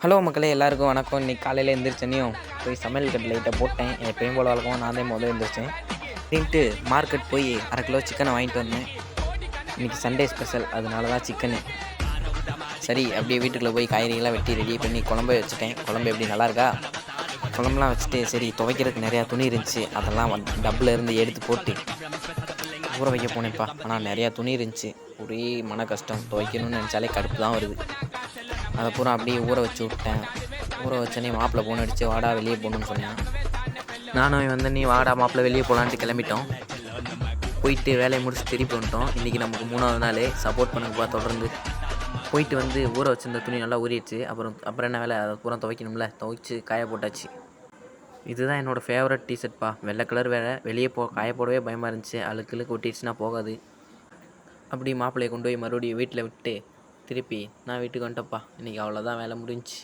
Hello மக்களே, எல்லாருக்கும் வணக்கம். இன்றைக்கி காலையில் எழுந்திரிச்சனையும் போய் சமையல் கட்டு லைட்டை போட்டேன். எப்பயும் போல் வழக்கமாக நான் தான் முதல்ல எழுந்திரிச்சேன். அப்படின்ட்டு மார்க்கெட் போய் 1/2 கிலோ சிக்கனை வாங்கிட்டு வந்தேன். இன்றைக்கி சண்டே ஸ்பெஷல், அதனால தான் சிக்கனு. சரி, அப்படியே வீட்டுக்குள்ளே போய் காய்கறிகள்லாம் வெட்டி ரெடி பண்ணி குழம்பு வச்சுட்டேன். குழம்பு எப்படி நல்லா இருக்கா? குழம்புலாம் வச்சுட்டு சரி துவைக்கிறதுக்கு நிறையா துணி இருந்துச்சு, அதெல்லாம் டப்பில் இருந்து எடுத்து போட்டு ஊற வைக்க போனேன்ப்பா. ஆனால் நிறையா துணி இருந்துச்சு, ஒரே மன கஷ்டம். துவைக்கணும்னு நினச்சாலே கடுப்பு தான் வருது. அதை பூரா அப்படியே ஊற வச்சு விட்டேன். ஊற வச்சோன்னே மாப்பிள்ளை ஃபோன் அடித்து வாடா வெளியே போகணுன்னு சொன்னேன். நானும் வந்தோடனே வாடா மாப்பிள்ளை வெளியே போகலான்ட்டு கிளம்பிட்டோம். போயிட்டு வேலையை முடிச்சு திருப்பி வந்துட்டோம். இன்றைக்கி நமக்கு 3வது நாள். சப்போர்ட் பண்ணுங்கப்பா தொடர்ந்து. போயிட்டு வந்து ஊற வச்சிருந்த துணி நல்லா ஊறிடுச்சு. அப்புறம் என்ன வேலை, அதை பூரா துவைக்கணும்ல, துவைச்சி காய போட்டாச்சு. இதுதான் என்னோடய ஃபேவரட் டிஷர்ட்ப்பா. வெள்ளை கலர் வேறு. வெளியே காய போடவே பயமாக இருந்துச்சு, அழுக்கு ஒட்டிடுச்சுன்னா போகாது. அப்படி மாப்பிள்ளையை கொண்டு போய் மறுபடியும் வீட்டில் விட்டு திருப்பி நான் வீட்டுக்கு வந்துட்டப்பா. இன்றைக்கி அவ்வளோதான், வேலை முடிஞ்சுச்சு.